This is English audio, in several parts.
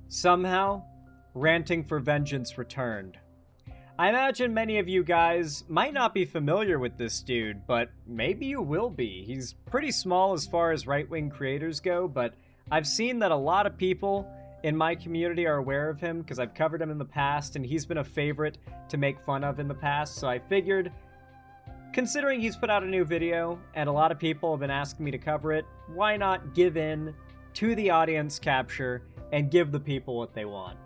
Somehow, Ranting for Vengeance returned. I imagine many of you guys might not be familiar with this dude, but maybe you will be. He's pretty small as far as right-wing creators go, but I've seen that a lot of people in my community are aware of him because I've covered him in the past, and he's been a favorite to make fun of in the past, so I figured, considering he's put out a new video, and a lot of people have been asking me to cover it, why not give in to the audience capture and give the people what they want?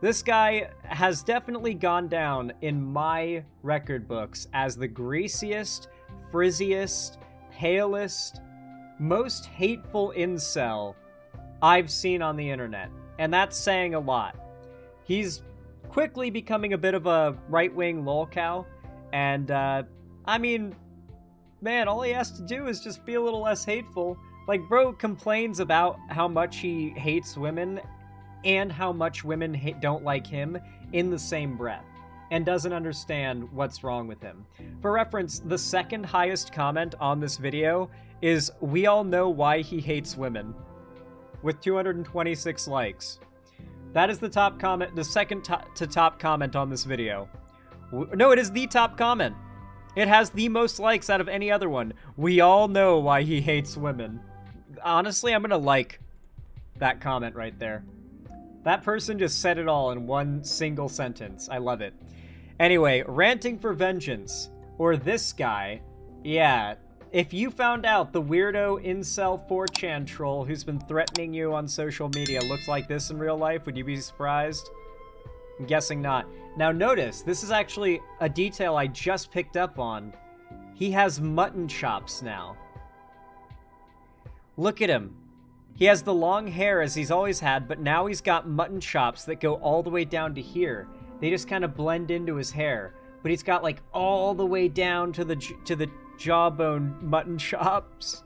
This guy has definitely gone down in my record books as the greasiest, frizziest, palest, most hateful incel I've seen on the internet. And that's saying a lot. He's quickly becoming a bit of a right-wing lolcow. And, I mean, man, all he has to do is just be a little less hateful. Like, bro complains about how much he hates women and how much women don't like him in the same breath, and doesn't understand what's wrong with him. For reference, the second highest comment on this video is, "We all know why he hates women," with 226 likes. That is the top comment, the second to top comment on this video. No, it is the top comment. It has the most likes out of any other one. We all know why he hates women. Honestly, I'm gonna like that comment right there. That person just said it all in one single sentence. I love it. Anyway, Ranting for Vengeance, or this guy, yeah, if you found out the weirdo incel 4chan troll who's been threatening you on social media looks like this in real life, would you be surprised? I'm guessing not. Now notice, this is actually a detail I just picked up on. He has mutton chops now. Look at him. He has the long hair as he's always had, but now he's got mutton chops that go all the way down to here. They just kind of blend into his hair. But he's got like all the way down to the jawbone mutton chops.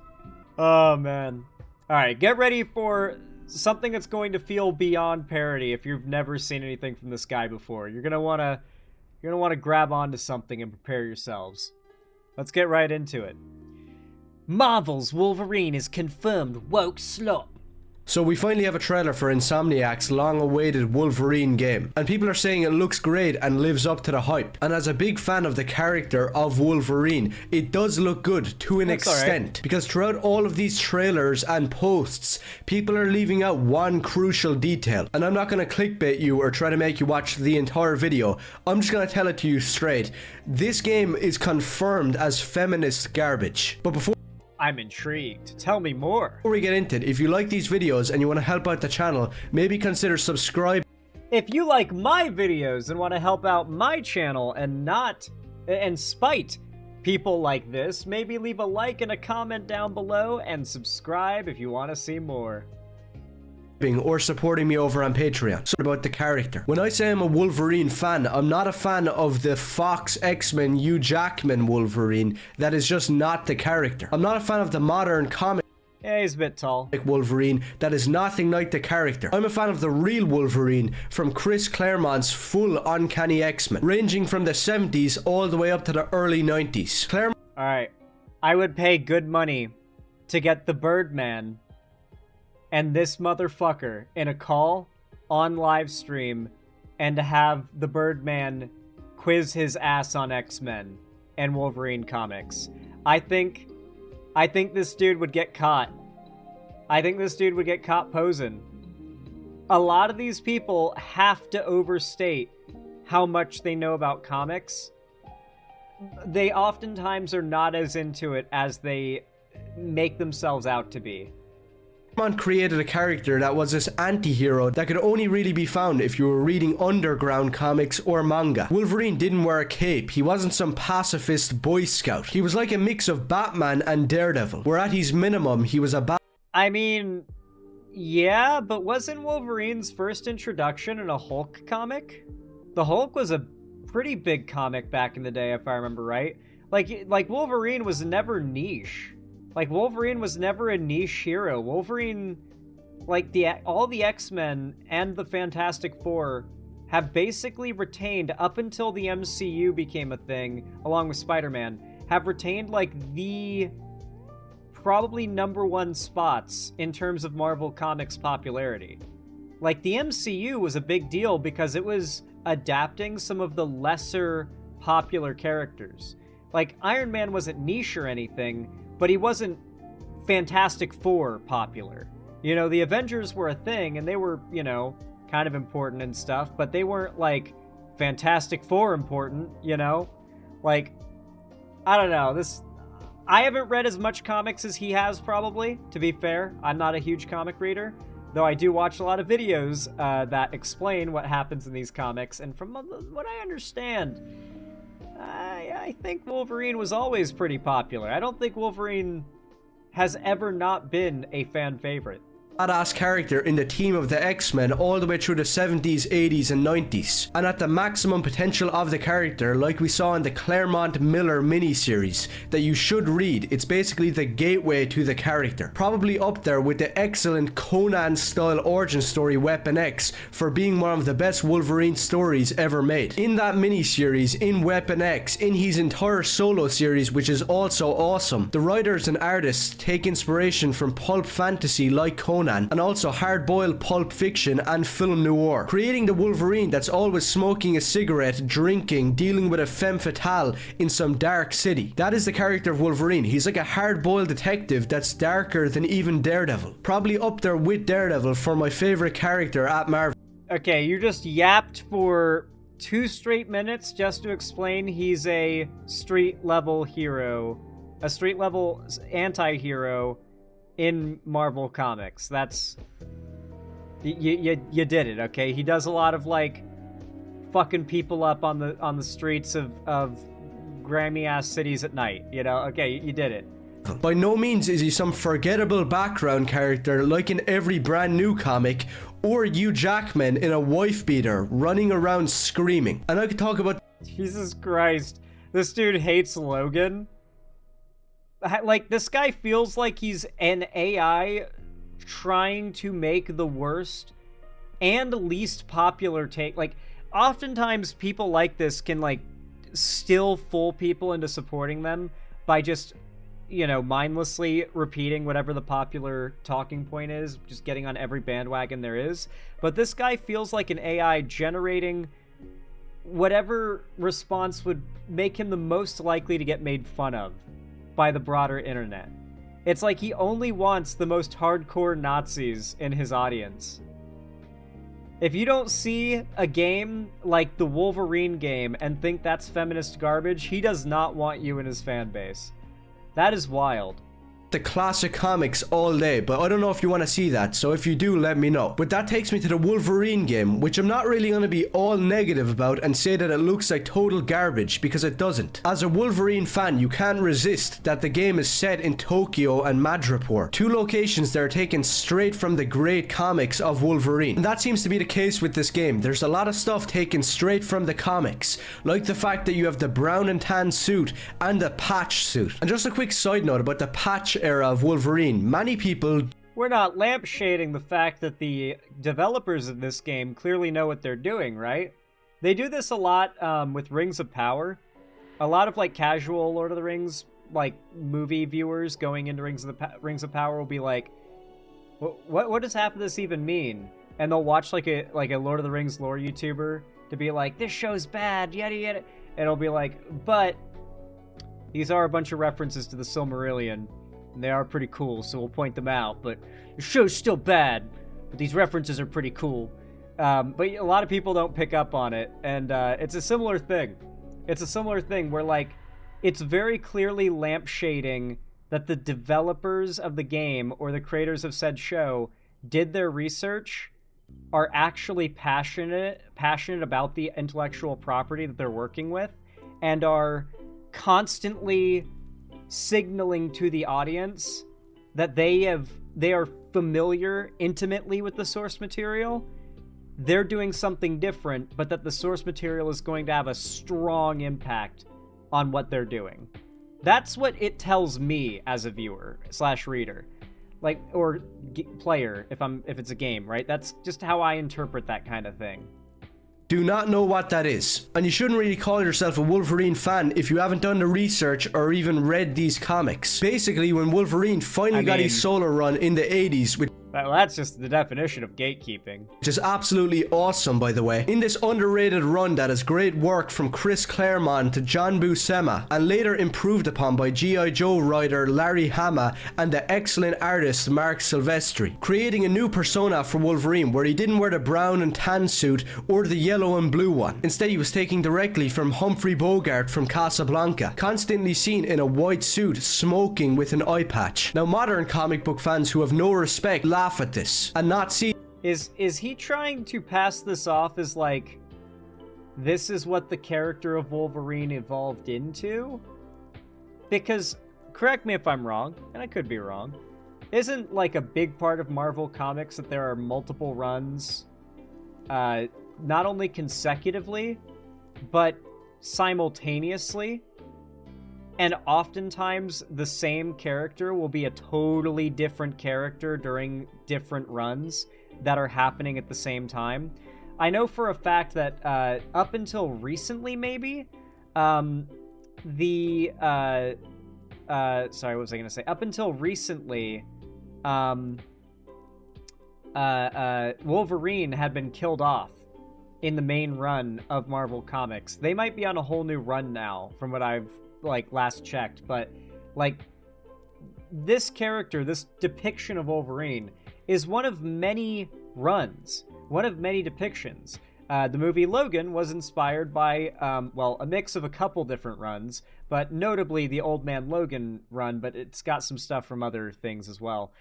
Oh man. Alright, get ready for something that's going to feel beyond parody if you've never seen anything from this guy before. You're gonna wanna grab onto something and prepare yourselves. Let's get right into it. Marvel's Wolverine is confirmed woke slop. So we finally have a trailer for Insomniac's long-awaited Wolverine game, and people are saying it looks great and lives up to the hype. And as a big fan of the character of Wolverine, it does look good to an extent, because throughout all of these trailers and posts, people are leaving out one crucial detail. And I'm not going to clickbait you or try to make you watch the entire video. I'm just going to tell it to you straight. This game is confirmed as feminist garbage. But before I'm intrigued. Tell me more. Before we get into it, if you like these videos and you want to help out the channel, maybe consider subscribing. If you like my videos and want to help out my channel and spite people like this, maybe leave a like and a comment down below and subscribe if you want to see more. Or supporting me over on Patreon. So about the character. When I say I'm a Wolverine fan, I'm not a fan of the Fox X-Men Hugh Jackman Wolverine. That is just not the character. I'm not a fan of the modern comic. Yeah, he's a bit tall. Wolverine. That is nothing like the character. I'm a fan of the real Wolverine from Chris Claremont's full Uncanny X-Men, ranging from the 70s all the way up to the early 90s. Alright, I would pay good money to get the Birdman and this motherfucker in a call on live stream and to have the Birdman quiz his ass on X-Men and Wolverine comics. I think this dude would get caught. I think this dude would get caught posing. A lot of these people have to overstate how much they know about comics. They oftentimes are not as into it as they make themselves out to be. Claremont created a character that was this anti-hero that could only really be found if you were reading underground comics or manga. Wolverine didn't wear a cape. He wasn't some pacifist boy scout. He was like a mix of Batman and Daredevil, where at his minimum he was a I mean, yeah, but wasn't Wolverine's first introduction in a Hulk comic? The Hulk was a pretty big comic back in the day, if I remember right. Like Wolverine was never niche. Like, Wolverine was never a niche hero. Wolverine, like, all the X-Men and the Fantastic Four have basically retained, up until the MCU became a thing, along with Spider-Man, have retained, like, the probably #1 spots in terms of Marvel Comics popularity. Like, the MCU was a big deal because it was adapting some of the lesser popular characters. Like, Iron Man wasn't niche or anything, but he wasn't Fantastic Four popular. You know, the Avengers were a thing, and they were, you know, kind of important and stuff, but they weren't, like, Fantastic Four important, you know? Like, I don't know, I haven't read as much comics as he has, probably, to be fair. I'm not a huge comic reader, though I do watch a lot of videos that explain what happens in these comics, and from what I understand, I think Wolverine was always pretty popular. I don't think Wolverine has ever not been a fan favorite. Badass character in the team of the X-Men all the way through the 70s, 80s and 90s, and at the maximum potential of the character, like we saw in the Claremont Miller miniseries that you should read. It's basically the gateway to the character, probably up there with the excellent Conan style origin story Weapon X for being one of the best Wolverine stories ever made. In that miniseries, in Weapon X, in his entire solo series, which is also awesome, the writers and artists take inspiration from pulp fantasy like Conan, and also hard-boiled pulp fiction and film noir, creating the Wolverine that's always smoking a cigarette, drinking, dealing with a femme fatale in some dark city. That is the character of Wolverine. He's like a hard-boiled detective that's darker than even Daredevil. Probably up there with Daredevil for my favorite character at Marvel. Okay, you just yapped for 2 straight minutes just to explain he's a street-level hero, a street-level anti-hero in Marvel Comics. That's... You did it, okay? He does a lot of, like, fucking people up on the streets of grimy-ass cities at night, you know? Okay, you did it. By no means is he some forgettable background character like in every brand new comic, or Hugh Jackman in a wife beater running around screaming. And I could talk about... Jesus Christ. This dude hates Logan. Like, this guy feels like he's an AI trying to make the worst and least popular take. Like, oftentimes people like this can, like, still fool people into supporting them by just, you know, mindlessly repeating whatever the popular talking point is, just getting on every bandwagon there is. But this guy feels like an AI generating whatever response would make him the most likely to get made fun of by the broader internet. It's like he only wants the most hardcore Nazis in his audience. If you don't see a game like the Wolverine game and think that's feminist garbage, he does not want you in his fan base. That is wild. The classic comics all day, but I don't know if you want to see that, so if you do, let me know. But that takes me to the Wolverine game, which I'm not really going to be all negative about and say that it looks like total garbage, because it doesn't. As a Wolverine fan, you can't resist that the game is set in Tokyo and Madripoor, 2 locations that are taken straight from the great comics of Wolverine. And that seems to be the case with this game. There's a lot of stuff taken straight from the comics, like the fact that you have the brown and tan suit and the patch suit. And just a quick side note about the patch era of Wolverine. Many people... We're not lampshading the fact that the developers of this game clearly know what they're doing, right? They do this a lot with Rings of Power. A lot of, like, casual Lord of the Rings, like, movie viewers going into Rings of Power will be like, what does half of this even mean? And they'll watch, like a Lord of the Rings lore YouTuber to be like, this show's bad, yada yada. And it'll be like, but these are a bunch of references to the Silmarillion. And they are pretty cool, so we'll point them out. But the show's still bad, but these references are pretty cool. But a lot of people don't pick up on it, and it's a similar thing. It's a similar thing where, like, it's very clearly lampshading that the developers of the game or the creators of said show did their research, are actually passionate about the intellectual property that they're working with, and are constantly signaling to the audience that they are familiar intimately with the source material. They're doing something different, but that the source material is going to have a strong impact on what they're doing. That's what it tells me as a viewer / reader, like, or player if it's a game, right? That's just how I interpret that kind of thing. Do not know what that is, and you shouldn't really call yourself a Wolverine fan if you haven't done the research or even read these comics. Basically, when Wolverine finally got his solo run in the 80s with Well, that's just the definition of gatekeeping. Which is absolutely awesome, by the way. In this underrated run that is great work from Chris Claremont to John Buscema, and later improved upon by G.I. Joe writer Larry Hama and the excellent artist Mark Silvestri, creating a new persona for Wolverine where he didn't wear the brown and tan suit or the yellow and blue one. Instead, he was taking directly from Humphrey Bogart from Casablanca, constantly seen in a white suit smoking with an eye patch. Now, modern comic book fans who have no respect laugh at this and not see. Is he trying to pass this off as like, this is what the character of Wolverine evolved into? Because, correct me if I'm wrong, and I could be wrong, isn't like a big part of Marvel Comics that there are multiple runs, not only consecutively, but simultaneously? And oftentimes the same character will be a totally different character during different runs that are happening at the same time. I know for a fact that up until recently, maybe, sorry, what was I going to say? Up until recently, Wolverine had been killed off in the main run of Marvel Comics. They might be on a whole new run now, from what I've last checked, but this character, this depiction of Wolverine, is one of many runs, one of many depictions. The movie Logan was inspired by, a mix of a couple different runs, but notably the Old Man Logan run, but it's got some stuff from other things as well.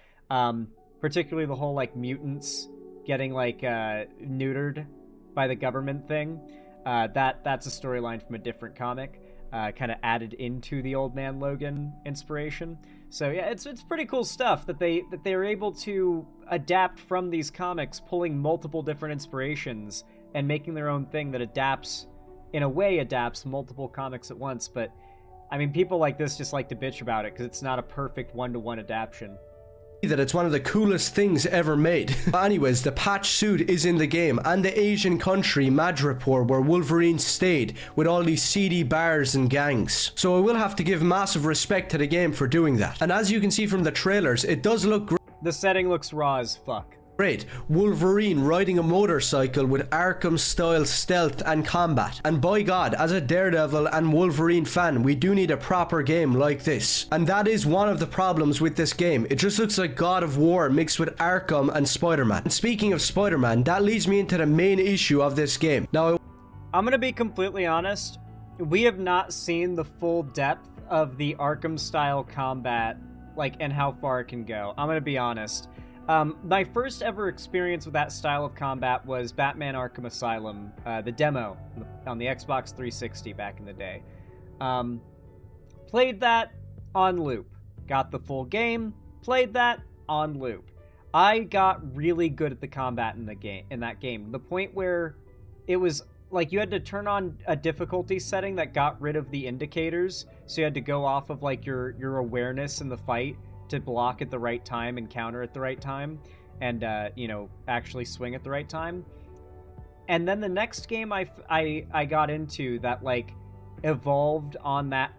Particularly the whole, mutants getting, neutered by the government thing. That's a storyline from a different comic. Kind of added into the Old Man Logan inspiration. So yeah, it's pretty cool stuff that they're able to adapt from these comics, pulling multiple different inspirations and making their own thing that adapts multiple comics at once. But I mean, people like this just like to bitch about it because it's not a perfect one-to-one adaptation. That it's one of the coolest things ever made. But anyways, the patch suit is in the game, and the Asian country Madripoor where Wolverine stayed with all these seedy bars and gangs. So I will have to give massive respect to the game for doing that. And as you can see from the trailers, it does look great. The setting looks raw as fuck. Great. Wolverine riding a motorcycle with Arkham-style stealth and combat. And by God, as a Daredevil and Wolverine fan, we do need a proper game like this. And that is one of the problems with this game. It just looks like God of War mixed with Arkham and Spider-Man. And speaking of Spider-Man, that leads me into the main issue of this game. Now, I'm gonna be completely honest. We have not seen the full depth of the Arkham-style combat, and how far it can go. I'm gonna be honest. My first ever experience with that style of combat was Batman Arkham Asylum, the demo on the Xbox 360 back in the day. Played that on loop. Got the full game, played that on loop. I got really good at the combat in that game. The point where it was you had to turn on a difficulty setting that got rid of the indicators, so you had to go off of your awareness in the fight to block at the right time and counter at the right time and actually swing at the right time. And then the next game I got into that evolved on that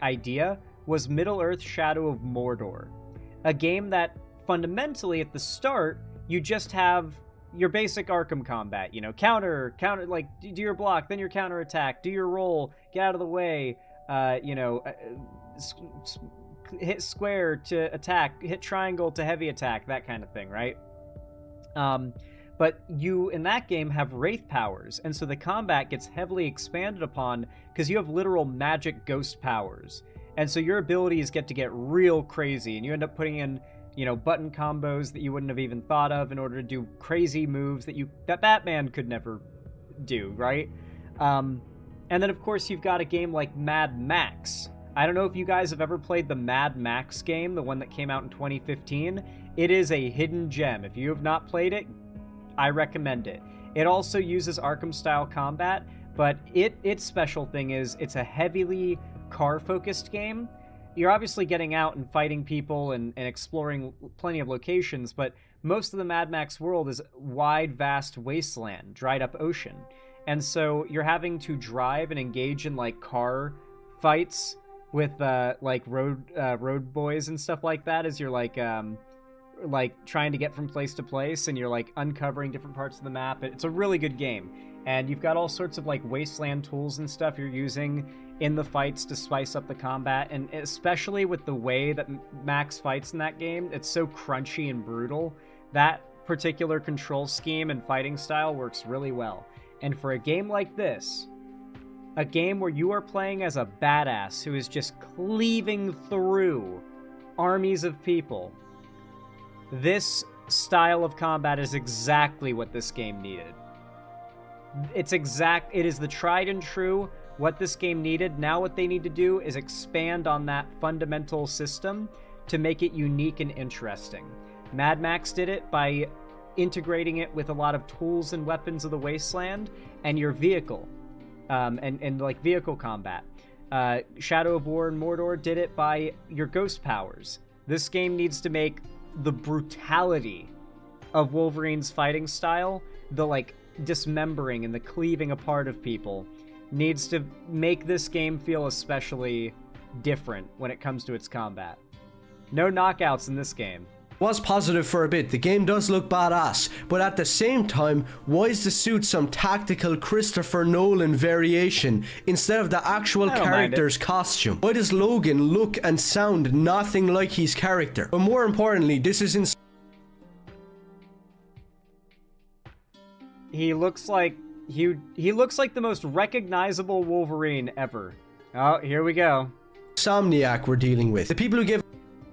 idea was Middle-earth: Shadow of Mordor, a game that fundamentally at the start you just have your basic Arkham combat, counter, do your block, then your counter attack, do your roll, get out of the way, hit square to attack, hit triangle to heavy attack, that kind of thing, right? But you, in that game, have wraith powers, and so the combat gets heavily expanded upon because you have literal magic ghost powers. And so your abilities get to get real crazy, and you end up putting in, button combos that you wouldn't have even thought of in order to do crazy moves that Batman could never do, right? And then, of course, you've got a game like Mad Max. I don't know if you guys have ever played the Mad Max game, the one that came out in 2015. It is a hidden gem. If you have not played it, I recommend it. It also uses Arkham-style combat, but its special thing is it's a heavily car-focused game. You're obviously getting out and fighting people and exploring plenty of locations, but most of the Mad Max world is wide, vast wasteland, dried-up ocean. And so you're having to drive and engage in, car fights with road boys and stuff like that as your like trying to get from place to place, and you're like uncovering different parts of the map. It's a really good game, and you've got all sorts of like wasteland tools and stuff you're using in the fights to spice up the combat, and especially with the way that Max fights in that game, it's so crunchy and brutal. That particular control scheme and fighting style works really well. And for a game like this, a game where you are playing as a badass who is just cleaving through armies of people, this style of combat is exactly what this game needed. It is the tried and true what this game needed. Now what they need to do is expand on that fundamental system to make it unique and interesting. Mad Max did it by integrating it with a lot of tools and weapons of the wasteland and your vehicle, and like vehicle combat. Shadow of War and Mordor did it by your ghost powers. This game needs to make the brutality of Wolverine's fighting style, the like dismembering and the cleaving apart of people, needs to make this game feel especially different when it comes to its combat. No knockouts in this game. Was positive for a bit. The game does look badass, but at the same time, why is the suit some tactical Christopher Nolan variation instead of the actual character's costume? Why does Logan look and sound nothing like his character? But more importantly, this is He looks like he looks like the most recognizable Wolverine ever. Oh, here we go. Insomniac we're dealing with. The people who give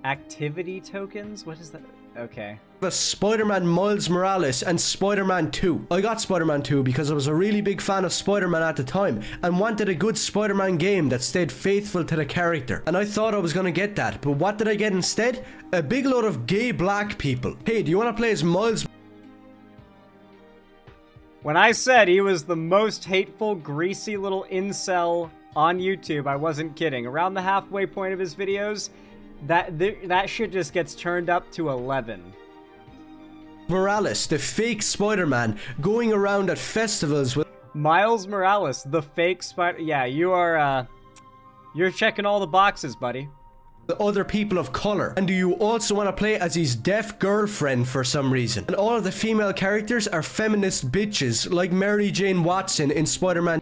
activity tokens? What is that? Okay. Spider-Man Miles Morales and Spider-Man 2. I got Spider-Man 2 because I was a really big fan of Spider-Man at the time and wanted a good Spider-Man game that stayed faithful to the character. And I thought I was gonna get that, but what did I get instead? A big load of gay black people. Hey, do you want to play as Miles? When I said he was the most hateful, greasy little incel on YouTube, I wasn't kidding. Around the halfway point of his videos, that shit just gets turned up to 11. Morales, the fake Spider-Man, going around at festivals with Miles Morales, the fake Spider. Yeah, you're checking all the boxes, buddy. Other people of color. And do you also want to play as his deaf girlfriend for some reason? And all of the female characters are feminist bitches like Mary Jane Watson in Spider-Man.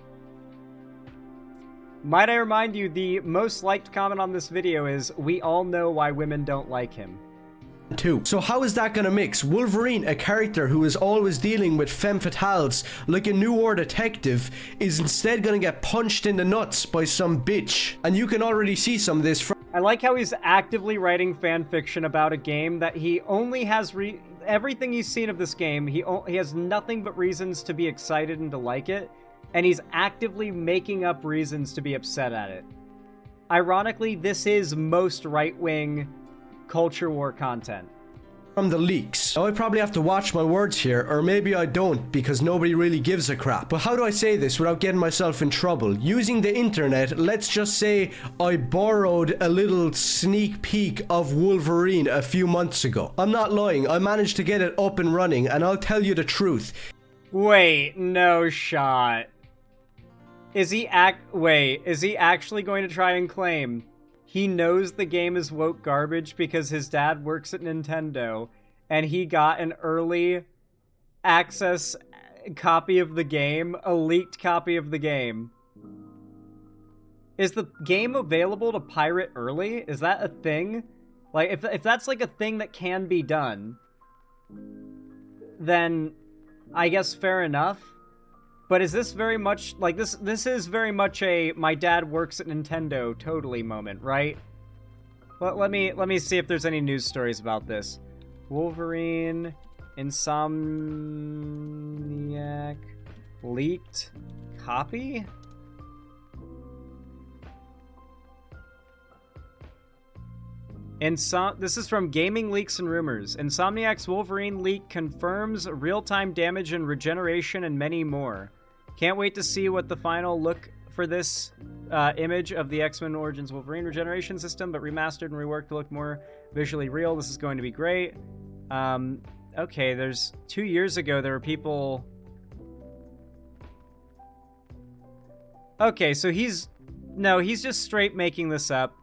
Might I remind you, the most liked comment on this video is, "We all know why women don't like him." 2. So how is that gonna mix? Wolverine, a character who is always dealing with femme fatales like a noir detective, is instead gonna get punched in the nuts by some bitch. And you can already see some of this from I like how he's actively writing fan fiction about a game that he only has everything he's seen of this game, he has nothing but reasons to be excited and to like it, and he's actively making up reasons to be upset at it. Ironically, this is most right-wing culture war content. From the leaks. Now I probably have to watch my words here, or maybe I don't because nobody really gives a crap. But how do I say this without getting myself in trouble? Using the internet, let's just say I borrowed a little sneak peek of Wolverine a few months ago. I'm not lying, I managed to get it up and running, and I'll tell you the truth. Wait, no shot. Is he actually going to try and claim he knows the game is woke garbage because his dad works at Nintendo and he got an early access copy of the game, a leaked copy of the game? Is the game available to pirate early? Is that a thing? Like, if that's like a thing that can be done, then I guess fair enough. But is this very much, like, this is very much a my dad works at Nintendo totally moment, right? Let me see if there's any news stories about this. Wolverine, Insomniac, leaked copy? This is from Gaming Leaks and Rumors. Insomniac's Wolverine leak confirms real-time damage and regeneration and many more. Can't wait to see what the final look for this image of the X-Men Origins Wolverine regeneration system, but remastered and reworked to look more visually real. This is going to be great. Okay, there's 2 years ago there were people... Okay, so he's just straight making this up.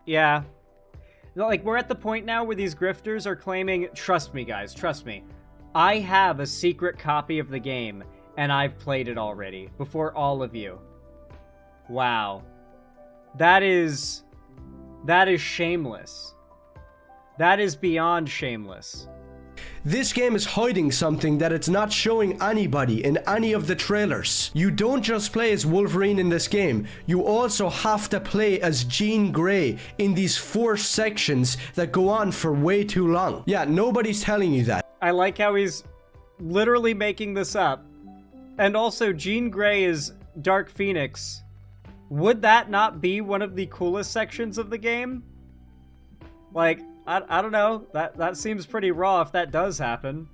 Yeah. Like, we're at the point now where these grifters are claiming, trust me, guys, trust me. I have a secret copy of the game, and I've played it already, before all of you. Wow. That is shameless. That is beyond shameless. This game is hiding something that it's not showing anybody in any of the trailers. You don't just play as Wolverine in this game, you also have to play as Jean Grey in these 4 sections that go on for way too long. Yeah, nobody's telling you that. I like how he's literally making this up. And also, Jean Grey is Dark Phoenix. Would that not be one of the coolest sections of the game? Like, I don't know. That seems pretty raw if that does happen.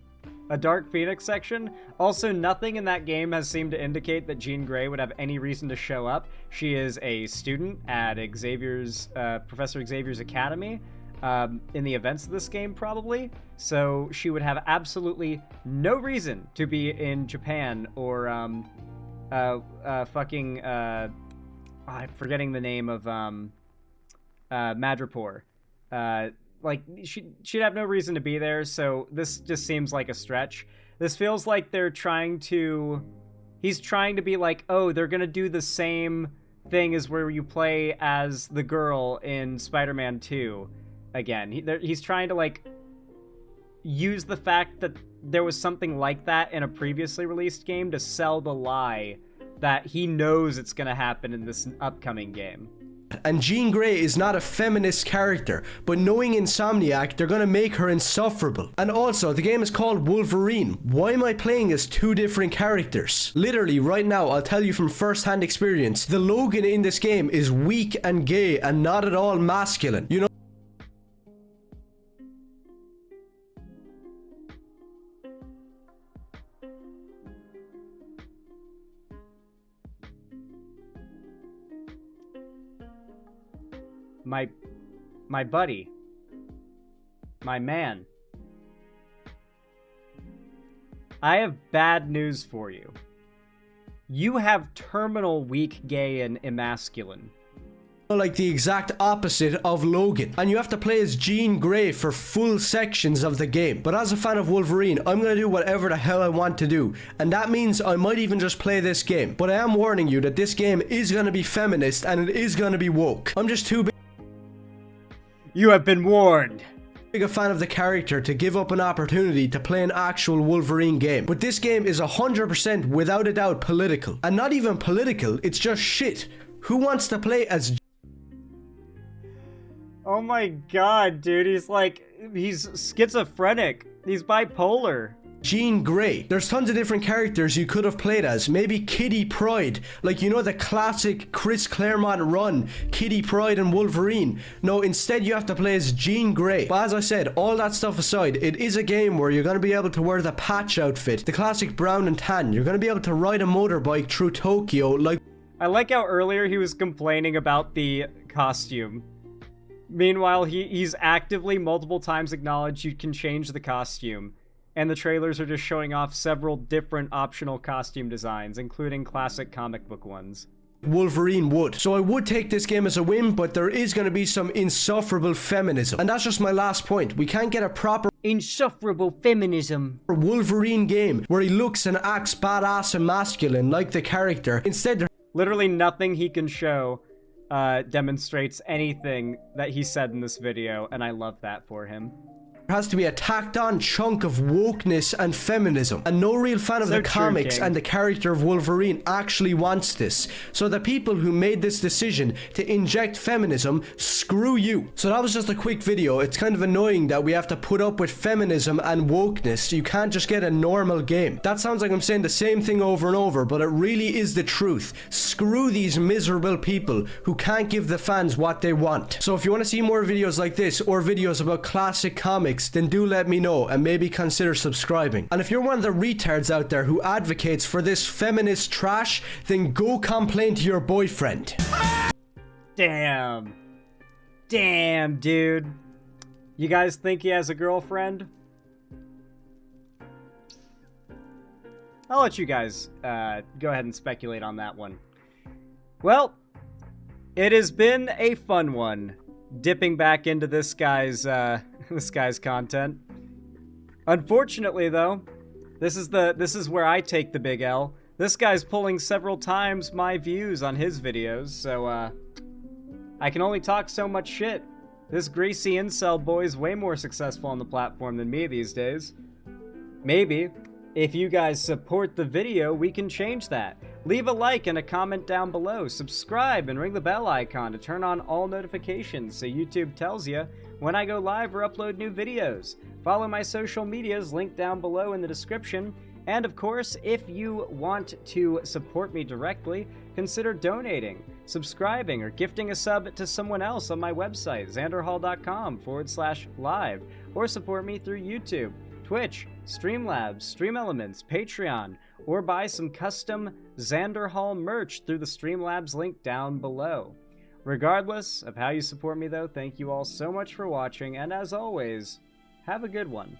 A Dark Phoenix section. Also, nothing in that game has seemed to indicate that Jean Grey would have any reason to show up. She is a student at Professor Xavier's Academy in the events of this game, probably. So she would have absolutely no reason to be in Japan or I'm forgetting the name of Madripoor. Like, she'd have no reason to be there, so this just seems like a stretch. This feels like he's trying to be like, oh, they're gonna do the same thing as where you play as the girl in Spider-Man 2 again. He's trying to, like, use the fact that there was something like that in a previously released game to sell the lie that he knows it's gonna happen in this upcoming game. And Jean Grey is not a feminist character, but knowing Insomniac, they're gonna make her insufferable. And also, the game is called Wolverine. Why am I playing as 2 different characters? Literally, right now, I'll tell you from first-hand experience, the Logan in this game is weak and gay and not at all masculine. You know? My buddy. My man. I have bad news for you. You have terminal weak, gay, and emasculine. Like the exact opposite of Logan. And you have to play as Jean Grey for full sections of the game. But as a fan of Wolverine, I'm gonna do whatever the hell I want to do. And that means I might even just play this game. But I am warning you that this game is gonna be feminist and it is gonna be woke. I'm just too big. You have been warned. Big a fan of the character to give up an opportunity to play an actual Wolverine game. But this game is 100% without a doubt political. And not even political, it's just shit. Who wants to play as... Oh my god, dude, he's schizophrenic. He's bipolar. Jean Grey. There's tons of different characters you could have played as. Maybe Kitty Pryde. Like, you know, the classic Chris Claremont run, Kitty Pryde and Wolverine. No, instead you have to play as Jean Grey. But as I said, all that stuff aside, it is a game where you're going to be able to wear the patch outfit, the classic brown and tan. You're going to be able to ride a motorbike through Tokyo like... I like how earlier he was complaining about the costume. Meanwhile, he's actively multiple times acknowledged you can change the costume. And the trailers are just showing off several different optional costume designs, including classic comic book ones. Wolverine would. So I would take this game as a win, but there is going to be some insufferable feminism. And that's just my last point. We can't get a proper insufferable feminism Wolverine game where he looks and acts badass and masculine like the character. Instead, literally nothing he can show demonstrates anything that he said in this video, and I love that for him. Has to be a tacked on chunk of wokeness and feminism, and no real fan of the comics and the character of Wolverine actually wants this. So the people who made this decision to inject feminism, screw you. So that was just a quick video. It's kind of annoying that we have to put up with feminism and wokeness. You can't just get a normal game. That sounds like I'm saying the same thing over and over, but it really is the truth. Screw these miserable people who can't give the fans what they want. So if you want to see more videos like this or videos about classic comics, then do let me know and maybe consider subscribing. And if you're one of the retards out there who advocates for this feminist trash, then go complain to your boyfriend. Damn. Damn, dude. You guys think he has a girlfriend? I'll let you guys go ahead and speculate on that one. Well, it has been a fun one. dipping back into this guy's content. Unfortunately, though, this is where I take the big L. This guy's pulling several times my views on his videos, so I can only talk so much shit. This greasy incel boy's way more successful on the platform than me these days. Maybe, if you guys support the video, we can change that. Leave a like and a comment down below. Subscribe and ring the bell icon to turn on all notifications so YouTube tells you when I go live or upload new videos. Follow my social medias linked down below in the description. And of course, if you want to support me directly, consider donating, subscribing, or gifting a sub to someone else on my website, xanderhall.com/live, or support me through YouTube, Twitch, Streamlabs, Stream Elements, Patreon, or buy some custom Xander Hall merch through the Streamlabs link down below. Regardless of how you support me though, thank you all so much for watching, and as always, have a good one.